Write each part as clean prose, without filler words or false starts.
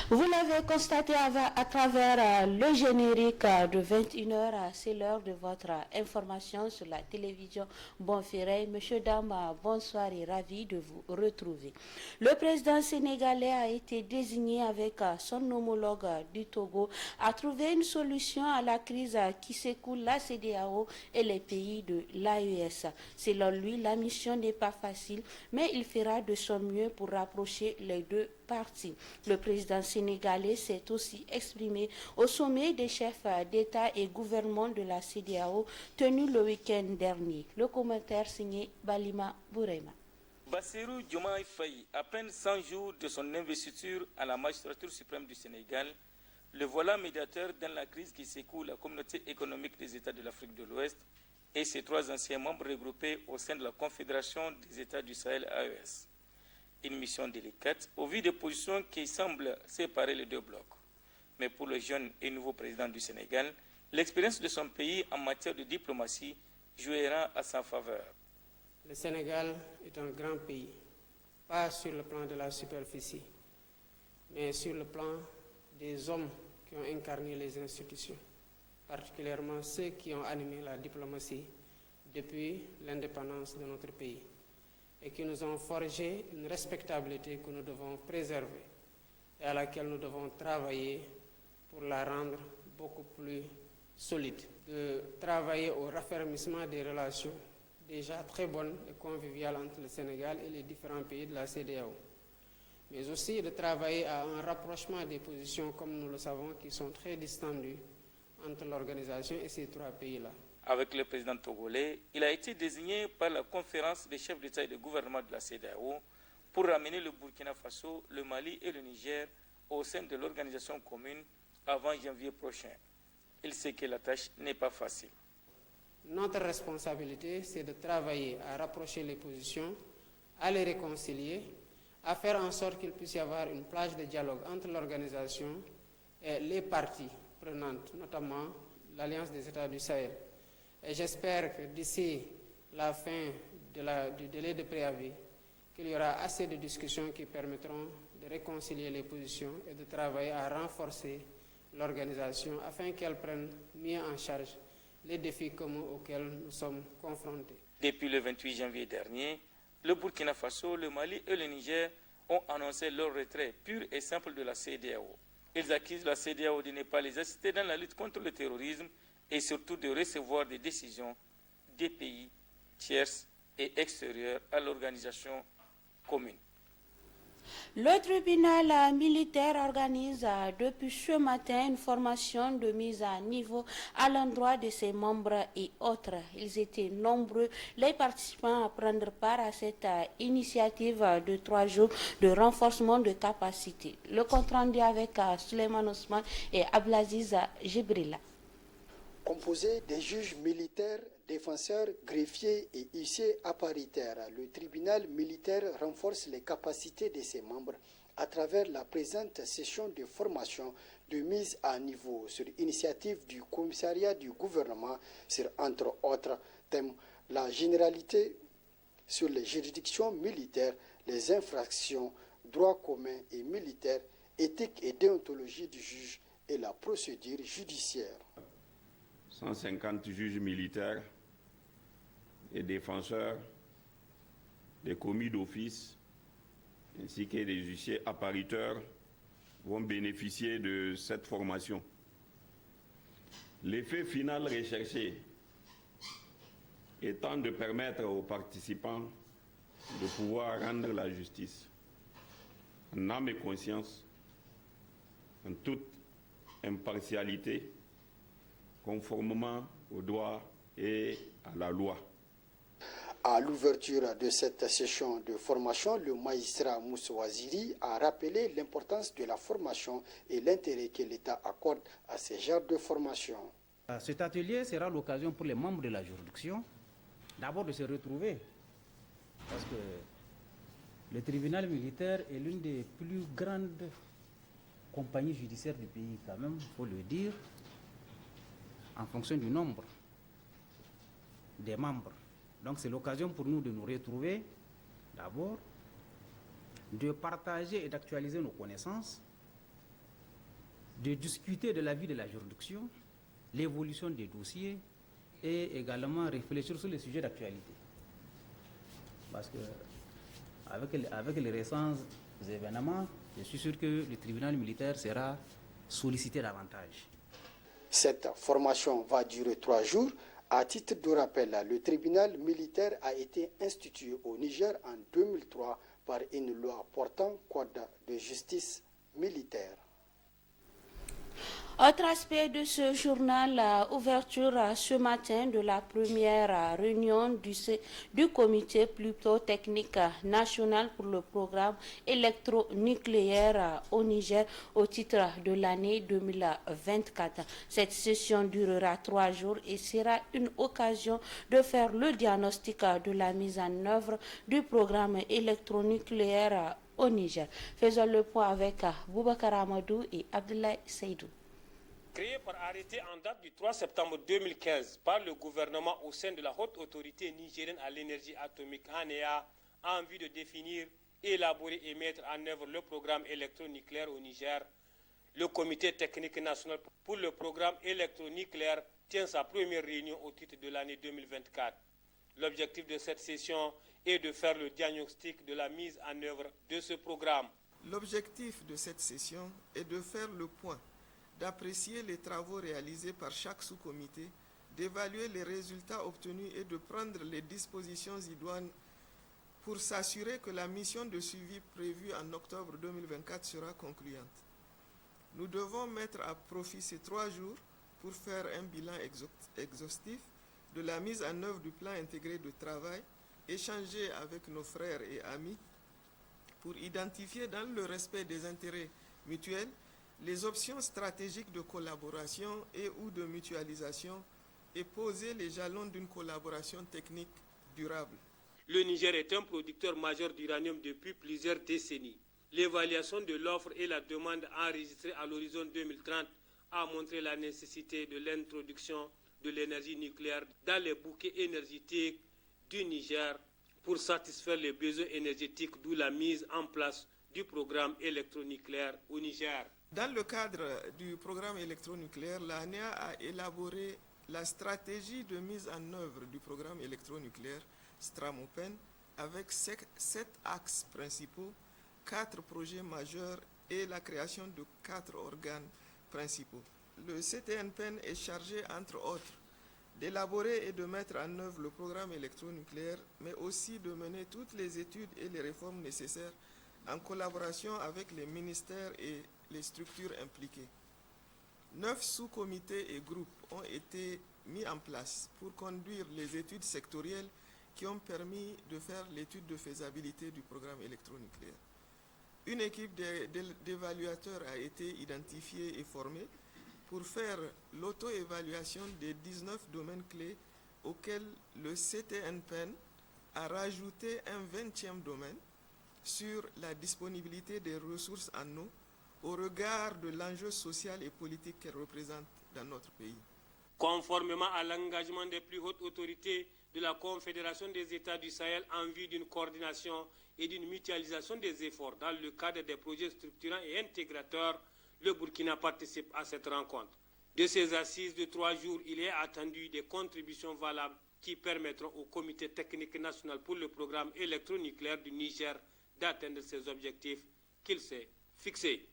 Vous l'avez constaté à travers le générique de 21h, c'est l'heure de votre information sur la télévision Bonferré. Monsieur, dame, bonsoir et ravi de vous retrouver. Le président sénégalais a été désigné avec son homologue du Togo à trouver une solution à la crise qui secoue la CEDEAO et les pays de l'AES. Selon lui, la mission n'est pas facile, mais il fera de son mieux pour rapprocher les deux parties. Le président sénégalais s'est aussi exprimé au sommet des chefs d'État et gouvernement de la CEDEAO tenu le week-end dernier. Le commentaire signé Balima Bourema. Bassirou Diomaye Faye, à peine 100 jours de son investiture à la magistrature suprême du Sénégal, le voilà médiateur dans la crise qui secoue la communauté économique des États de l'Afrique de l'Ouest et ses 3 anciens membres regroupés au sein de la Confédération des États du Sahel AES. Une mission délicate au vu des positions qui semblent séparer les deux blocs. Mais pour le jeune et nouveau président du Sénégal, l'expérience de son pays en matière de diplomatie jouera à sa faveur. Le Sénégal est un grand pays, pas sur le plan de la superficie, mais sur le plan des hommes qui ont incarné les institutions, particulièrement ceux qui ont animé la diplomatie depuis l'indépendance de notre pays et qui nous ont forgé une respectabilité que nous devons préserver et à laquelle nous devons travailler pour la rendre beaucoup plus solide, de travailler au raffermissement des relations déjà très bonnes et conviviales entre le Sénégal et les différents pays de la CEDEAO, mais aussi de travailler à un rapprochement des positions, comme nous le savons, qui sont très distendues entre l'organisation et ces 3 pays-là. Avec le président togolais, il a été désigné par la conférence des chefs d'État et de gouvernement de la CEDEAO pour ramener le Burkina Faso, le Mali et le Niger au sein de l'organisation commune avant janvier prochain. Il sait que la tâche n'est pas facile. Notre responsabilité, c'est de travailler à rapprocher les positions, à les réconcilier, à faire en sorte qu'il puisse y avoir une plage de dialogue entre l'organisation et les parties prenantes, notamment l'Alliance des États du Sahel. Et j'espère que d'ici la fin du délai de préavis, qu'il y aura assez de discussions qui permettront de réconcilier les positions et de travailler à renforcer l'organisation afin qu'elle prenne mieux en charge les défis communs auxquels nous sommes confrontés. Depuis le 28 janvier dernier, le Burkina Faso, le Mali et le Niger ont annoncé leur retrait pur et simple de la CEDEAO. Ils accusent la CEDEAO de ne pas les assister dans la lutte contre le terrorisme et surtout de recevoir des décisions des pays tiers et extérieurs à l'organisation commune. Le tribunal militaire organise depuis ce matin une formation de mise à niveau à l'endroit de ses membres et autres. Ils étaient nombreux, les participants, à prendre part à cette initiative de 3 jours de renforcement de capacité. Le compte rendu avec Suleiman Ousmane et Ablaziz Jibrila. Composé des juges militaires, défenseurs, greffiers et huissiers à paritaire, le tribunal militaire renforce les capacités de ses membres à travers la présente session de formation de mise à niveau sur initiative du commissariat du gouvernement sur, entre autres thèmes, la généralité sur les juridictions militaires, les infractions, droits communs et militaires, éthique et déontologie du juge et la procédure judiciaire. 150 juges militaires et défenseurs, des commis d'office, ainsi que des huissiers appariteurs vont bénéficier de cette formation. L'effet final recherché étant de permettre aux participants de pouvoir rendre la justice en âme et conscience, en toute impartialité, conformément au droit et à la loi. À l'ouverture de cette session de formation, le magistrat Moussa Waziri a rappelé l'importance de la formation et l'intérêt que l'État accorde à ce genre de formation. Cet atelier sera l'occasion pour les membres de la juridiction d'abord de se retrouver, parce que le tribunal militaire est l'une des plus grandes compagnies judiciaires du pays, quand même, il faut le dire, en fonction du nombre des membres. Donc c'est l'occasion pour nous de nous retrouver d'abord, de partager et d'actualiser nos connaissances de discuter de la vie de la juridiction, l'évolution des dossiers et également réfléchir sur les sujets d'actualité. Parce que avec les récents événements, je suis sûr que le tribunal militaire sera sollicité davantage. Cette formation va durer 3 jours. À titre de rappel, le tribunal militaire a été institué au Niger en 2003 par une loi portant code de justice militaire. Autre aspect de ce journal, ouverture ce matin de la première réunion du comité plutôt technique national pour le programme électronucléaire au Niger au titre de l'année 2024. Cette session durera 3 jours et sera une occasion de faire le diagnostic de la mise en œuvre du programme électronucléaire au Niger. Faisons le point avec Boubacar Amadou et Abdoulaye Seydou. Créé par arrêté en date du 3 septembre 2015 par le gouvernement au sein de la haute autorité nigérienne à l'énergie atomique ANEA, a envie de définir, élaborer et mettre en œuvre le programme électronucléaire au Niger. Le comité technique national pour le programme électronucléaire tient sa première réunion au titre de l'année 2024. L'objectif de cette session est de faire le diagnostic de la mise en œuvre de ce programme. L'objectif de cette session est de faire le point, d'apprécier les travaux réalisés par chaque sous-comité, d'évaluer les résultats obtenus et de prendre les dispositions idoines pour s'assurer que la mission de suivi prévue en octobre 2024 sera concluante. Nous devons mettre à profit ces 3 jours pour faire un bilan exhaustif de la mise en œuvre du plan intégré de travail, échanger avec nos frères et amis pour identifier dans le respect des intérêts mutuels les options stratégiques de collaboration et ou de mutualisation et poser les jalons d'une collaboration technique durable. Le Niger est un producteur majeur d'uranium depuis plusieurs décennies. L'évaluation de l'offre et la demande enregistrée à l'horizon 2030 a montré la nécessité de l'introduction de l'énergie nucléaire dans les bouquets énergétiques du Niger pour satisfaire les besoins énergétiques, d'où la mise en place du programme électronucléaire au Niger. Dans le cadre du programme électronucléaire, l'ANEA a élaboré la stratégie de mise en œuvre du programme électronucléaire STRAMOPEN avec 7 axes principaux, 4 projets majeurs et la création de 4 organes principaux. Le CTNPEN est chargé, entre autres, d'élaborer et de mettre en œuvre le programme électronucléaire, mais aussi de mener toutes les études et les réformes nécessaires en collaboration avec les ministères et les structures impliquées. 9 sous-comités et groupes ont été mis en place pour conduire les études sectorielles qui ont permis de faire l'étude de faisabilité du programme électronucléaire. Une équipe d'évaluateurs a été identifiée et formée pour faire l'auto-évaluation des 19 domaines clés auxquels le CTNPEN a rajouté un 20e domaine sur la disponibilité des ressources en eau au regard de l'enjeu social et politique qu'elle représente dans notre pays. Conformément à l'engagement des plus hautes autorités de la Confédération des États du Sahel en vue d'une coordination et d'une mutualisation des efforts dans le cadre des projets structurants et intégrateurs, le Burkina participe à cette rencontre. De ces assises de 3 jours, il est attendu des contributions valables qui permettront au Comité technique national pour le programme électronucléaire du Niger d'atteindre ses objectifs qu'il s'est fixés.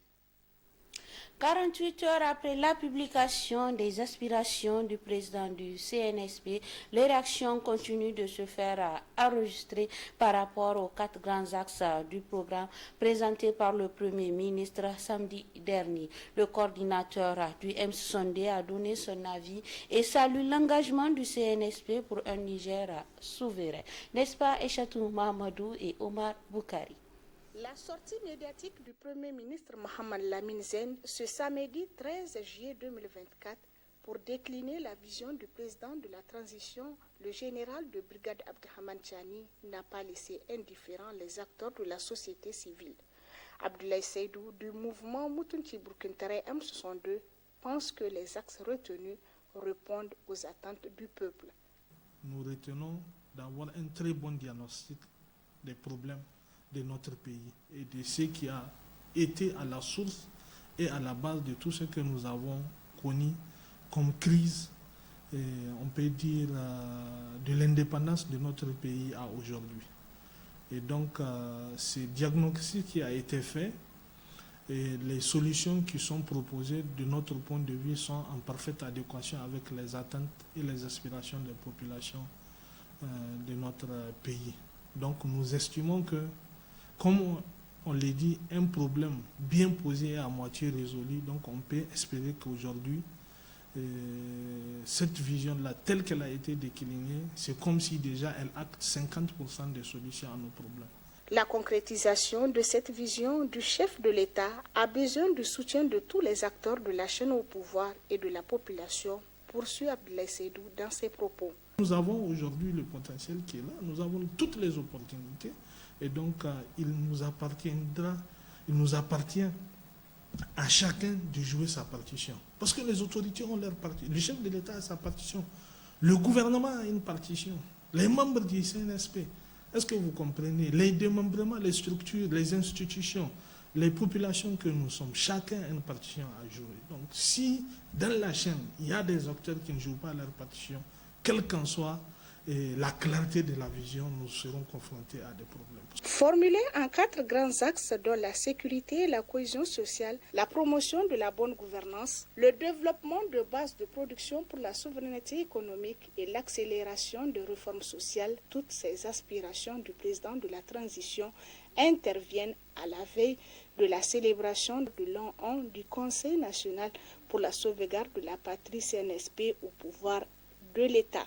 48 heures après la publication des aspirations du président du CNSP, les réactions continuent de se faire enregistrer par rapport aux 4 grands axes du programme présenté par le Premier ministre samedi dernier. Le coordinateur du M62 a donné son avis et salue l'engagement du CNSP pour un Niger souverain. N'est-ce pas Echatou Mahamadou et Omar Boukari? La sortie médiatique du Premier ministre Mohamed Lamine Zen ce samedi 13 juillet 2024 pour décliner la vision du président de la transition, le général de brigade Abdelrahman Tchani, n'a pas laissé indifférents les acteurs de la société civile. Abdoulaye Seydou du mouvement Moutounti Burkintare M62 pense que les axes retenus répondent aux attentes du peuple. Nous retenons d'avoir un très bon diagnostic des problèmes de notre pays et de ce qui a été à la source est à la base de tout ce que nous avons connu comme crise, on peut dire, de l'indépendance de notre pays à aujourd'hui. Et donc, ce diagnostic qui a été fait et les solutions qui sont proposées de notre point de vue sont en parfaite adéquation avec les attentes et les aspirations des populations de notre pays. Donc, nous estimons que, comme on l'a dit, un problème bien posé et à moitié résolu, donc on peut espérer qu'aujourd'hui, cette vision-là, telle qu'elle a été déclinée, c'est comme si déjà elle acte 50% des solutions à nos problèmes. La concrétisation de cette vision du chef de l'État a besoin du soutien de tous les acteurs de la chaîne au pouvoir et de la population, poursuit Abdoulaye Seydou dans ses propos. Nous avons aujourd'hui le potentiel qui est là, nous avons toutes les opportunités et donc il nous appartient à chacun de jouer sa partition. Parce que les autorités ont leur partition, le chef de l'État a sa partition, le gouvernement a une partition, les membres du CNSP. Est-ce que vous comprenez? Les démembrements, les structures, les institutions, les populations que nous sommes, chacun a une partition à jouer. Donc si dans la chaîne, il y a des acteurs qui ne jouent pas leur partition, quelle qu'en soit la clarté de la vision, nous serons confrontés à des problèmes. Formulé en 4 grands axes dont la sécurité et la cohésion sociale, la promotion de la bonne gouvernance, le développement de bases de production pour la souveraineté économique et l'accélération des réformes sociales, toutes ces aspirations du président de la transition interviennent à la veille de la célébration de l'an 1 du Conseil national pour la sauvegarde de la patrie CNSP au pouvoir de l'État.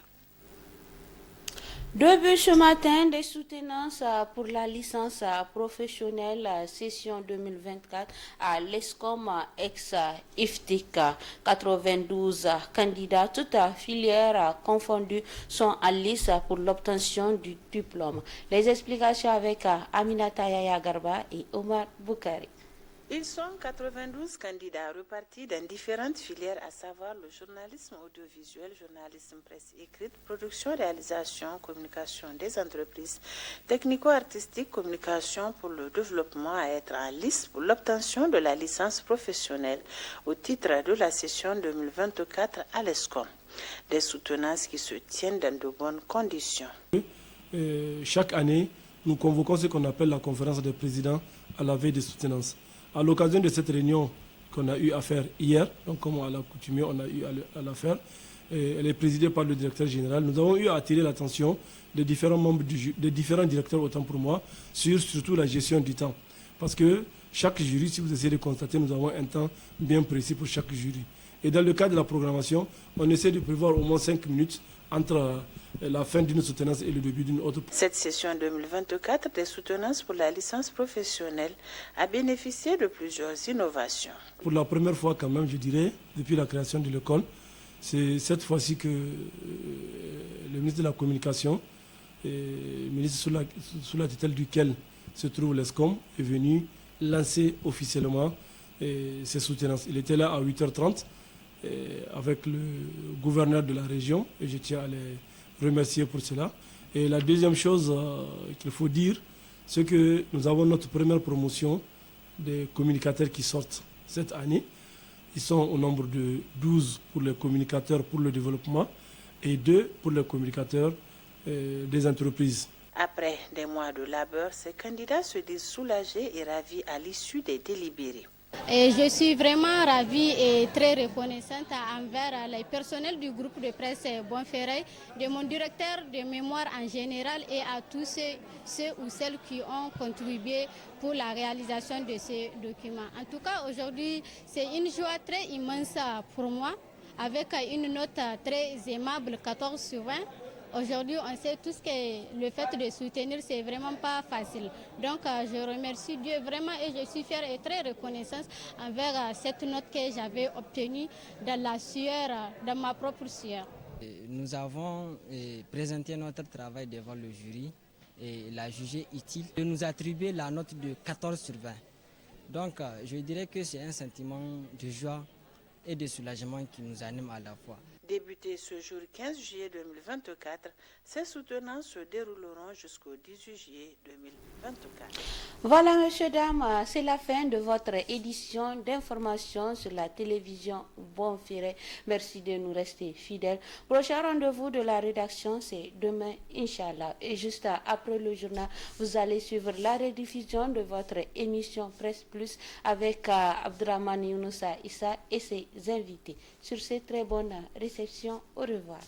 Début ce matin des soutenances pour la licence professionnelle session 2024 à l'ESCOM ex-IFTIC. 92 candidats, toutes filières confondues, sont en lice pour l'obtention du diplôme. Les explications avec Aminata Yaya Garba et Omar Boukari. Ils sont 92 candidats repartis dans différentes filières, à savoir le journalisme audiovisuel, journalisme presse écrite, production, réalisation, communication des entreprises, technico-artistique, communication pour le développement, à être en lice pour l'obtention de la licence professionnelle au titre de la session 2024 à l'ESCOM. Des soutenances qui se tiennent dans de bonnes conditions. Chaque année, nous convoquons ce qu'on appelle la conférence des présidents à la veille des soutenances. À l'occasion de cette réunion qu'on a eu à faire hier, donc comme à l'accoutumée, on a eu à la faire, elle est présidée par le directeur général. Nous avons eu à attirer l'attention des différents membres des différents directeurs, autant pour moi, sur surtout la gestion du temps. Parce que chaque jury, si vous essayez de constater, nous avons un temps bien précis pour chaque jury. Et dans le cadre de la programmation, on essaie de prévoir au moins 5 minutes entre la fin d'une soutenance et le début d'une autre. Cette session 2024 des soutenances pour la licence professionnelle a bénéficié de plusieurs innovations. Pour la première fois quand même, je dirais, depuis la création de l'école, c'est cette fois-ci que le ministre de la Communication, le ministre sous la tutelle duquel se trouve l'ESCOM, est venu lancer officiellement ces soutenances. Il était là à 8h30 avec le gouverneur de la région et je tiens à les remercier pour cela. Et la deuxième chose qu'il faut dire, c'est que nous avons notre première promotion des communicateurs qui sortent cette année. Ils sont au nombre de 12 pour les communicateurs pour le développement et 2 pour les communicateurs des entreprises. Après des mois de labeur, ces candidats se disent soulagés et ravis à l'issue des délibérés. Et je suis vraiment ravie et très reconnaissante envers les personnels du groupe de presse Bonferré, de mon directeur de mémoire en général et à tous ceux ou celles qui ont contribué pour la réalisation de ces documents. En tout cas, aujourd'hui, c'est une joie très immense pour moi, avec une note très aimable, 14/20. Aujourd'hui, on sait tous que le fait de soutenir, c'est vraiment pas facile. Donc, je remercie Dieu vraiment et je suis fière et très reconnaissante envers cette note que j'avais obtenue dans la sueur, dans ma propre sueur. Nous avons présenté notre travail devant le jury et l'a jugé utile de nous attribuer la note de 14/20. Donc, je dirais que c'est un sentiment de joie et de soulagement qui nous anime à la fois. Débuté ce jour 15 juillet 2024, ces soutenances se dérouleront jusqu'au 18 juillet 2024. Voilà, messieurs, dames, c'est la fin de votre édition d'information sur la télévision Bonferré. Merci de nous rester fidèles. Prochain rendez-vous de la rédaction, c'est demain, Inch'Allah. Et juste après le journal, vous allez suivre la rediffusion de votre émission Presse Plus avec Abdraman Younoussa Issa et ses invités. Sur ces très bonnes réceptions, au revoir.